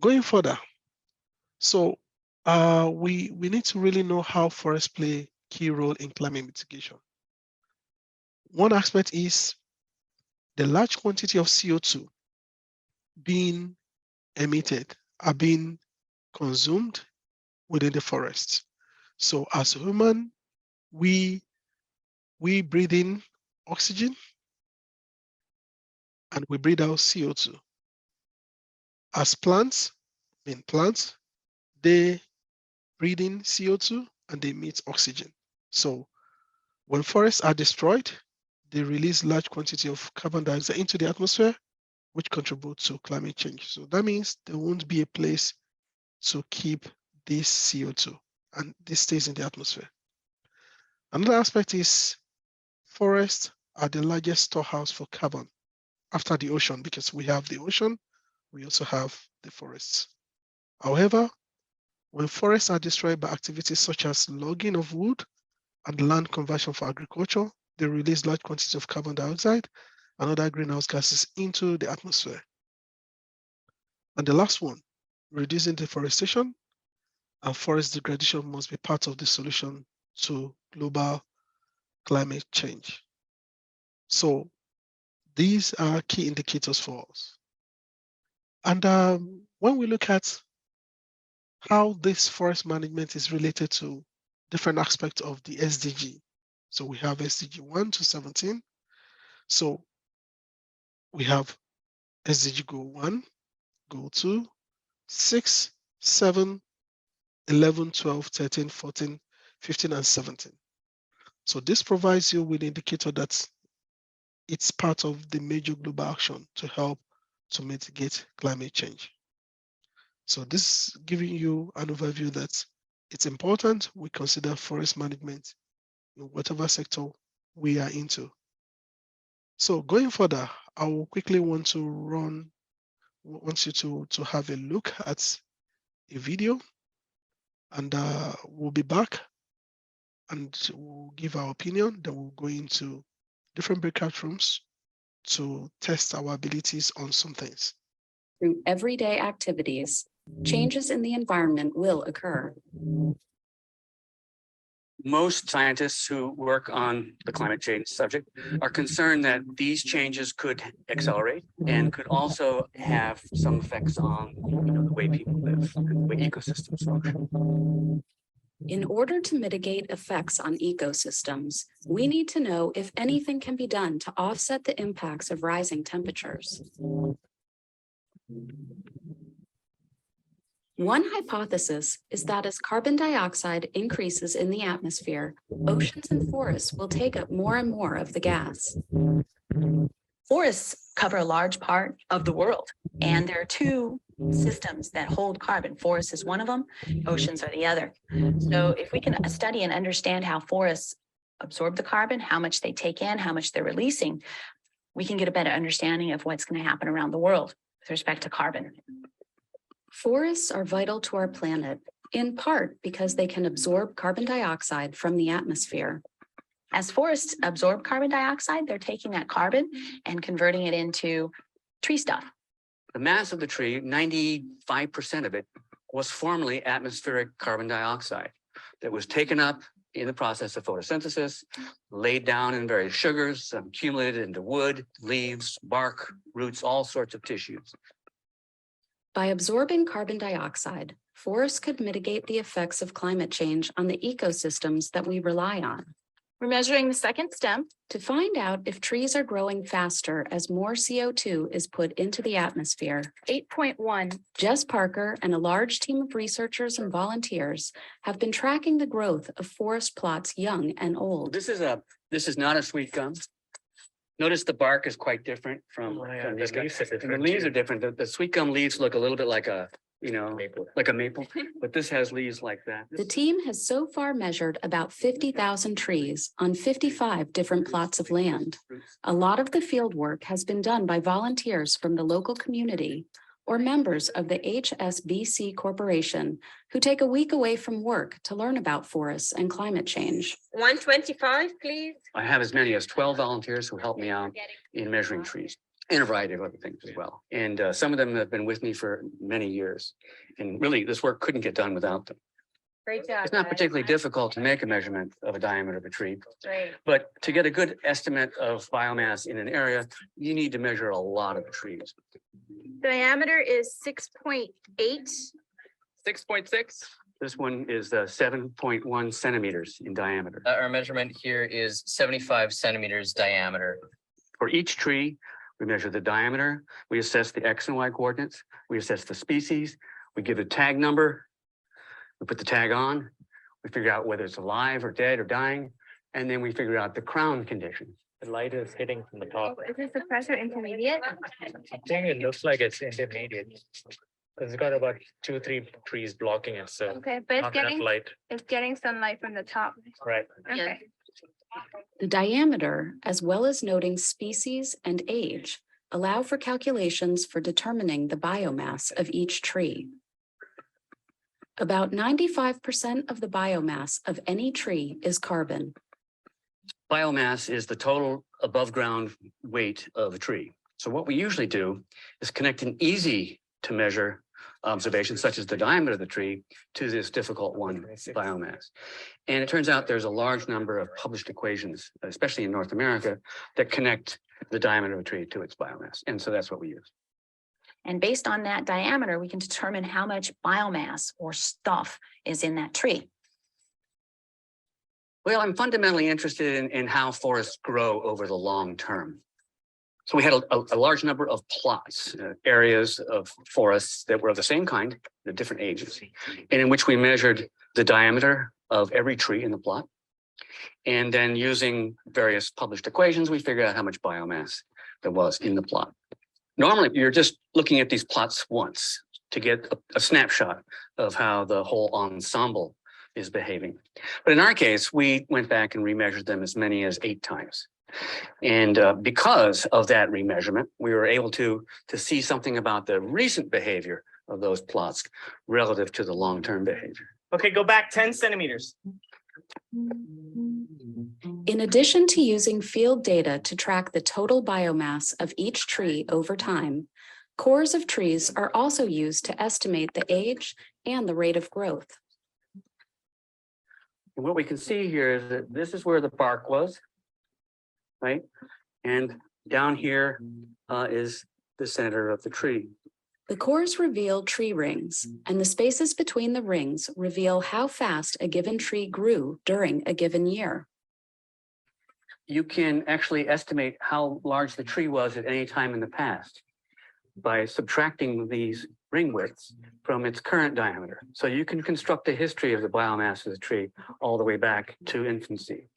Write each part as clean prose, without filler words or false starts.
Going further, so we need to really know how forests play a key role in climate mitigation. One aspect is the large quantity of CO2 being emitted are being consumed within the forest. So as human, we breathe in oxygen and we breathe out CO2. As plants, they breathe in CO2 and they emit oxygen. So when forests are destroyed, they release large quantity of carbon dioxide into the atmosphere, which contributes to climate change. So that means there won't be a place to keep this CO2 and this stays in the atmosphere. Another aspect is forests are the largest storehouse for carbon after the ocean, because we have the ocean, we also have the forests. However, when forests are destroyed by activities such as logging of wood and land conversion for agriculture, they release large quantities of carbon dioxide and other greenhouse gases into the atmosphere. And the last one, reducing deforestation and forest degradation must be part of the solution to global climate change. So these are key indicators for us. And when we look at how this forest management is related to different aspects of the SDG. So we have SDG 1 to 17. So we have SDG Goal 1, Goal 2, 6, 7, 11, 12, 13, 14, 15, and 17. So this provides you with an indicator that it's part of the major global action to help to mitigate climate change. So this is giving you an overview that it's important we consider forest management in whatever sector we are into. So going further, I will quickly want you to have a look at a video, and we'll be back and we'll give our opinion. Then we'll go into different breakout rooms to test our abilities on some things. Through everyday activities, changes in the environment will occur. Most scientists who work on the climate change subject are concerned that these changes could accelerate and could also have some effects on the way people live and the way ecosystems function. In order to mitigate effects on ecosystems, we need to know if anything can be done to offset the impacts of rising temperatures. One hypothesis is that as carbon dioxide increases in the atmosphere, oceans and forests will take up more and more of the gas. Forests cover a large part of the world, and there are two systems that hold carbon. Forests is one of them, oceans are the other. So if we can study and understand how forests absorb the carbon, how much they take in, how much they're releasing, we can get a better understanding of what's going to happen around the world with respect to carbon. Forests are vital to our planet, in part because they can absorb carbon dioxide from the atmosphere. As forests absorb carbon dioxide, they're taking that carbon and converting it into tree stuff. The mass of the tree, 95% of it, was formerly atmospheric carbon dioxide that was taken up in the process of photosynthesis, laid down in various sugars, accumulated into wood, leaves, bark, roots, all sorts of tissues. By absorbing carbon dioxide, forests could mitigate the effects of climate change on the ecosystems that we rely on. We're measuring the second stem to find out if trees are growing faster as more CO2 is put into the atmosphere. 8.1. Jess Parker and a large team of researchers and volunteers have been tracking the growth of forest plots young and old. This is not a sweet gum. Notice the bark is quite different from these guys. And the leaves are different. The sweet gum leaves look a little bit like a maple. Like a maple, but this has leaves like that. The team has so far measured about 50,000 trees on 55 different plots of land. A lot of the field work has been done by volunteers from the local community or members of the HSBC Corporation who take a week away from work to learn about forests and climate change. 125, please. I have as many as 12 volunteers who help me out in measuring trees. and a variety of other things as well. And some of them have been with me for many years. And really, this work couldn't get done without them. Great job. It's not guys. particularly difficult to make a measurement of a diameter of a tree, Great. but to get a good estimate of biomass in an area, you need to measure a lot of trees. Diameter is 6.8. 6.6. This one is 7.1 centimeters in diameter. Our measurement here is 75 centimeters diameter. For each tree, we measure the diameter, we assess the X and Y coordinates, we assess the species, we give a tag number, we put the tag on, we figure out whether it's alive or dead or dying, and then we figure out the crown condition. The light is hitting from the top. Is this the pressure intermediate? I think it looks like it's intermediate. Because it's got about 2-3 trees blocking it, so Okay, but not enough light, it's getting sunlight from the top. right? Okay. The diameter, as well as noting species and age, allow for calculations for determining the biomass of each tree. About 95% of the biomass of any tree is carbon. Biomass is the total above ground weight of a tree. So what we usually do is connect an easy to measure observation, such as the diameter of the tree, to this difficult one, biomass. And it turns out there's a large number of published equations, especially in North America, that connect the diameter of a tree to its biomass. And so that's what we use. And based on that diameter, we can determine how much biomass or stuff is in that tree. Well, I'm fundamentally interested in how forests grow over the long term. So we had a large number of plots, areas of forests that were of the same kind, the different ages, and in which we measured the diameter of every tree in the plot. And then using various published equations, we figured out how much biomass there was in the plot. Normally, you're just looking at these plots once to get a snapshot of how the whole ensemble is behaving. But in our case, we went back and remeasured them as many as 8 times. And because of that remeasurement, we were able to see something about the recent behavior of those plots relative to the long-term behavior. Okay, go back 10 centimeters. In addition to using field data to track the total biomass of each tree over time, cores of trees are also used to estimate the age and the rate of growth. And what we can see here is that this is where the bark was, right? And down here is the center of the tree. The cores reveal tree rings, and the spaces between the rings reveal how fast a given tree grew during a given year. You can actually estimate how large the tree was at any time in the past by subtracting these ring widths from its current diameter. So you can construct a history of the biomass of the tree all the way back to infancy.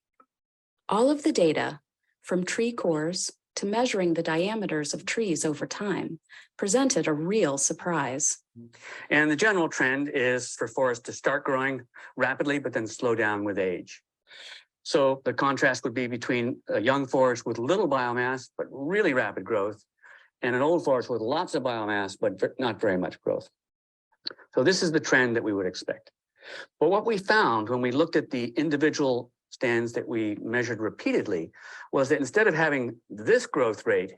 All of the data, from tree cores to measuring the diameters of trees over time, presented a real surprise. And the general trend is for forests to start growing rapidly, but then slow down with age. So the contrast would be between a young forest with little biomass, but really rapid growth, and an old forest with lots of biomass, but not very much growth. So this is the trend that we would expect. But what we found when we looked at the individual stands that we measured repeatedly was that instead of having this growth rate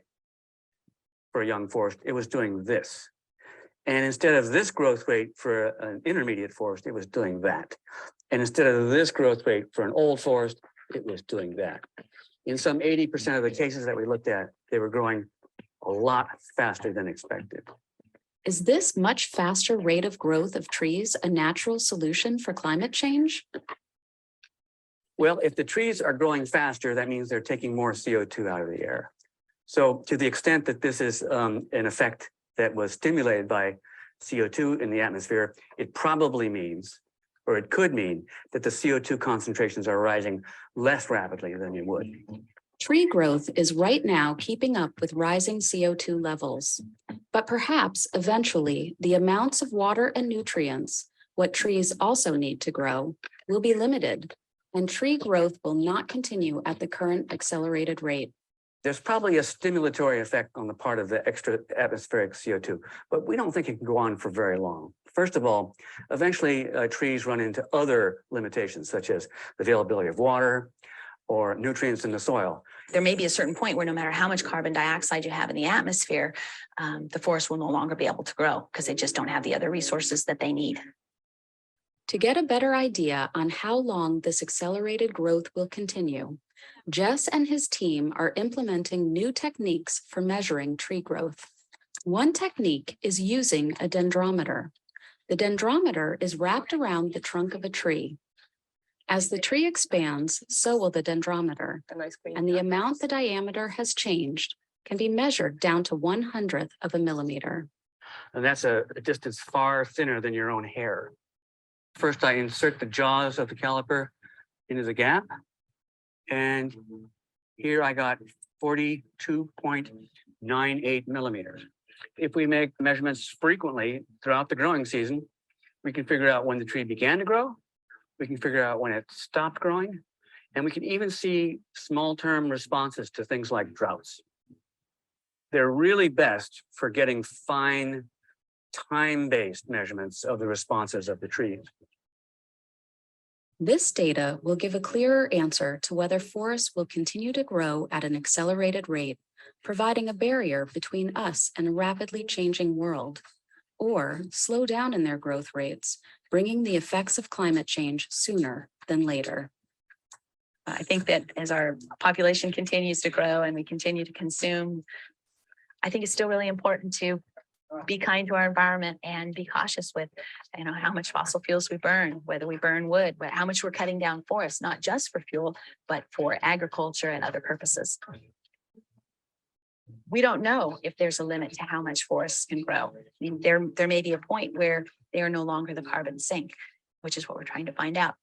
for a young forest, it was doing this. And instead of this growth rate for an intermediate forest, it was doing that. And instead of this growth rate for an old forest, it was doing that. In some 80% of the cases that we looked at, they were growing a lot faster than expected. Is this much faster rate of growth of trees a natural solution for climate change? Well, if the trees are growing faster, that means they're taking more CO2 out of the air. So to the extent that this is an effect that was stimulated by CO2 in the atmosphere, it probably means, or it could mean, that the CO2 concentrations are rising less rapidly than you would. Tree growth is right now keeping up with rising CO2 levels, but perhaps eventually the amounts of water and nutrients, what trees also need to grow, will be limited, and tree growth will not continue at the current accelerated rate. There's probably a stimulatory effect on the part of the extra atmospheric CO2, but we don't think it can go on for very long. First of all, eventually trees run into other limitations, such as the availability of water, or nutrients in the soil. There may be a certain point where no matter how much carbon dioxide you have in the atmosphere, the forest will no longer be able to grow because they just don't have the other resources that they need. To get a better idea on how long this accelerated growth will continue, Jess and his team are implementing new techniques for measuring tree growth. One technique is using a dendrometer. The dendrometer is wrapped around the trunk of a tree. As the tree expands, so will the dendrometer, and the amount the diameter has changed can be measured down to 1/100th of a millimeter. And that's a distance far thinner than your own hair. First, I insert the jaws of the caliper into the gap. And here I got 42.98 millimeters. If we make measurements frequently throughout the growing season, we can figure out when the tree began to grow. We can figure out when it stopped growing, and we can even see small-term responses to things like droughts. They're really best for getting fine time-based measurements of the responses of the trees. This data will give a clearer answer to whether forests will continue to grow at an accelerated rate, providing a barrier between us and a rapidly changing world, or slow down in their growth rates, bringing the effects of climate change sooner than later. I think that as our population continues to grow and we continue to consume, I think it's still really important to be kind to our environment and be cautious with, how much fossil fuels we burn, whether we burn wood, how much we're cutting down forests, not just for fuel, but for agriculture and other purposes. We don't know if there's a limit to how much forests can grow. I mean, there may be a point where they are no longer the carbon sink, which is what we're trying to find out.